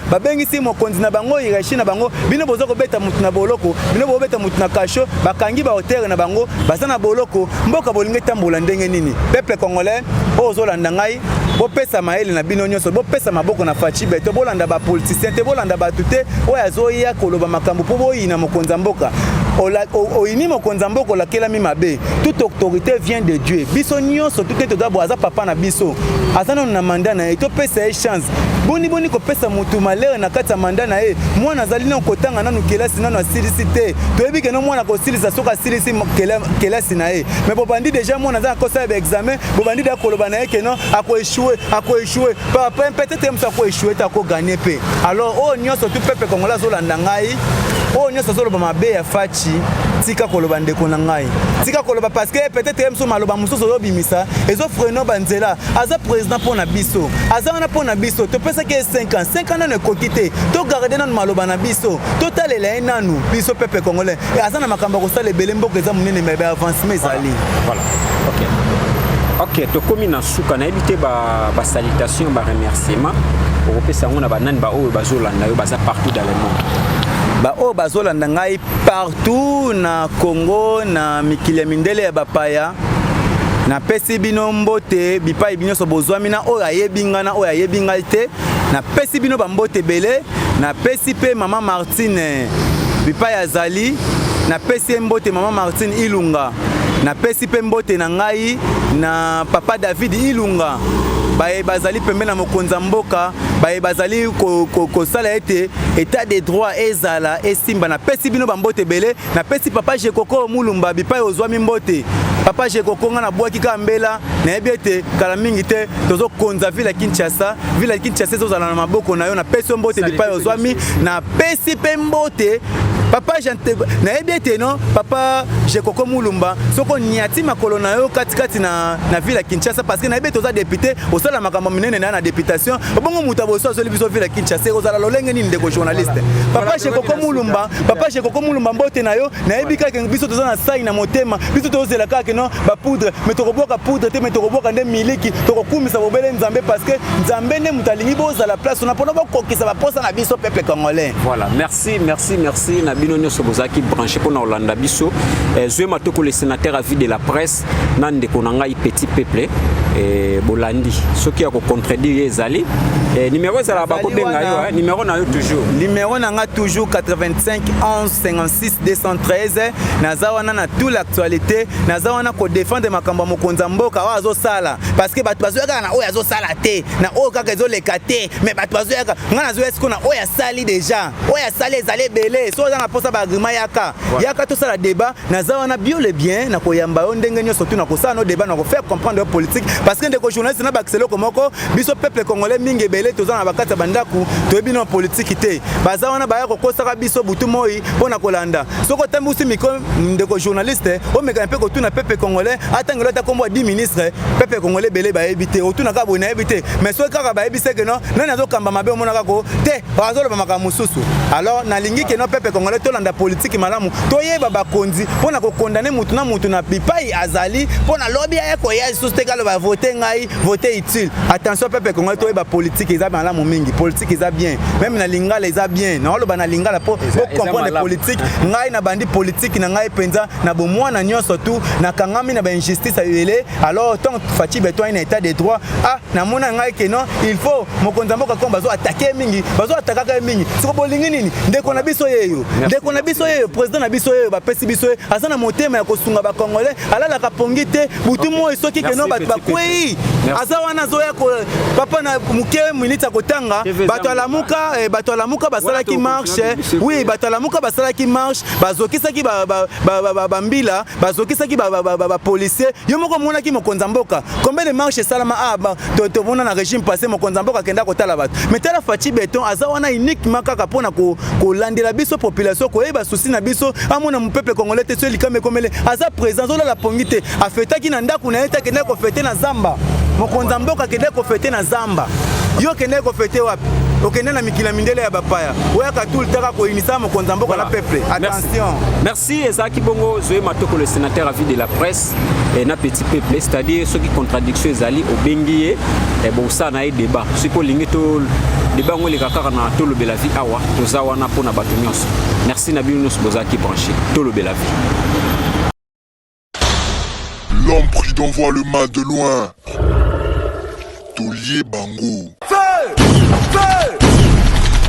babengisi mokonzi na bango hiérarchie na bango bino bozo kobeta mutu na boloko bino bobeta mutu na kasho bakangi ba hotel na bango baza na boloko mboka bolinge tambola ndenge nini peuple congolais ozolanda ngai bopesa maele na bino nyonso bopesa maboko na faci beto bolanda ba politicien te bolanda batu te oyo azoya koloba makambo po boyina mokonza mboka oini mokonzamboko la kela mi mabe toute autorité vient de Dieu biso nyonso tout est d'abord aza papa na biso azana na mandat na to pesa chance boni ko pesa mutu malere na kati ya mandat na mwana azali na kotanga nanu kelasi nanu asilisite toyebi ke no mwana ko silisa soka silisi kelasi na mais bobandi déjà mwana za ko sa examen bobandi da koloba na ke no ako échouer papa peut-être msa ko échouer ta ko gagner pe alors oh nyonso tout peuple congolais zo landa ngai oh nyonso zo loba mabe ya fachi tika koloba ndeko na ngai tika koloba parce que peut-être mso maloba mususu zo bimisa ezo freno banzela aza président pour na biso aza wana pour na biso to pesa ke 5 ans na kokite to garder nan maloba na biso to talela nanu biso peuple congolais et aza na makamba ko sala ebele mboka za munene mais avancement ezali voilà ok to komi na suka na ebité ba salutation ba remerciement au pesa ngona ba nani ba o bazolanda yo baza partout dans le monde o bazolanda ngai partout na Congo na mikile mindele ya bapaya na pesi bino mbote bipai bino so bozwami na oyo ayebinga na oyo ayebinga te na pesi bino bambote bele na pesi pe mama Martine bipai azali na pesi mbote mama Martine Ilunga na pesi pe mbote na ngai na papa David Ilunga baye bazali pembe na mokonza mboka baye bazali ko sala ete état de droit ezala esimba na pesi bino bambote bele na pesi papa Jekoko Mulumba bipai ozwami mbote papa Jekoko nga na bwaki ka mbela na ebete kala mingi te tozo konza villa Kinshasa ezozala na maboko na yo na pesi mbote bipai ozwami na pesi pe mbote papa jante na ebete no papa Jekoko Mulumba soko nyati makolo na yo katikati na villa Kinshasa parce que na ebete oza député osala makambo minene na députation bongo mutabo so zoli biso villa Kinshasa ozala lolenge nini ndeko journaliste papa Jekoko Mulumba mbote na yo na ebika ke biso toza na sai na motema biso tozela kaka no ba poudre metoroboka poudre te metoroboka nde miliki tokokumisa bobele nzambe parce que nzambe ne mutalingi boza la place on a pona kokisa ba posa na biso peuple congolais. Voilà, merci na bino nyonso bozaki branché pona Olanda biso Zwe Matoko le sénateur à vie de la presse nande konanga petit peuple bolandi soki ya ko contredire ezali numéro za la bako benga yo numéro na yo toujours numéro na nga toujours 85 11 56 213 nazawana na toute l'actualité nazawana ko défendre makambo mokonza mboka wa azo sala parce que bato bazoyaka na oyo azo sala te na oyo kaka ezo leka te mais bato bazoyaka nga nazo esiko na oyo sali déjà oyo sali ezali belé so za na posa ba agrima yaka to sala débat nazawana bio le bien na koyamba yo ndenge nyo surtout na ko sala no débat na ko faire comprendre politique parce que ndeko journaliste na baxelo komoko biso peuple congolais mingi belé toza na bakata bandaku toyebi no politique te baza wana baya kokosaka biso butu moi pona kolanda soko tambusi miko ndeko journaliste o meka mpe ko tuna peuple congolais atangelo ta kombo 10 ministre peuple congolais belé ba ebité o tuna ka bona ebité mais so kaka ba ebise ke no nani azo kamba mabe mona kako te bazolo ba makamususu alors na lingi ke no peuple congolais to landa politique malamu toyeba bakonzi pona ko condamner mutu na bipai azali pona lobby ya ko ya suste kalo ba voter ngai voter utile attention peuple congolais toyeba politique eza ba la mingi politique eza bien même na lingala eza bien na oloba na lingala po comprendre politique ngai na bandi politique na ngai penza na bomwana nyonso tout na kangami na ba injustice ayele alors tant Fachi beto ina état de droit na mona ngai ke non il faut mokonza mboka komba zo attaquer mingi bazo attaquer mingi siko bolingi nini ndeko na biso yeyo président na biso yeyo ba pesi biso azana motema ya kosunga ba congolais alala ka pongite butu mo soki ke non ba kwei azawana zo ya ko papa na muke minita kotanga bato alamuka basala ki marche oui bato alamuka basala ki marche bazokisa ki ba mbila bazokisa ki ba policier yo moko mona ki mokonza mboka combien de marche salama to mona na régime passé mokonza mboka kenda kotala bato mais tala Fachi Beton azawana uniquement kaka pona ko landela biso population ko eba souci na biso amona mu peuple congolais te so likame komele aza présent zo la pongite afetaki na ndaku na eta kenda ko fete na zamba mokonza mboka kenda ko fete na zamba yo kenda ko fete wapi okende na mikila mindele ya bapaya oyaka tout le temps ko inisa mokonza mboka na peuple attention merci Ezaki Bongo Zwe Matoko le sénateur à vie de la presse na petit peuple c'est-à-dire ceux qui contradiction ezali obengiye bon ça na débat siko lingi to débat ngoli kaka na to lobela vie awa toza wana pona bato nyonso merci na bino nyonso bozaki branché to lobela vie. L'homme pris d'envoi le mal de loin. Tolier Bango. Feu!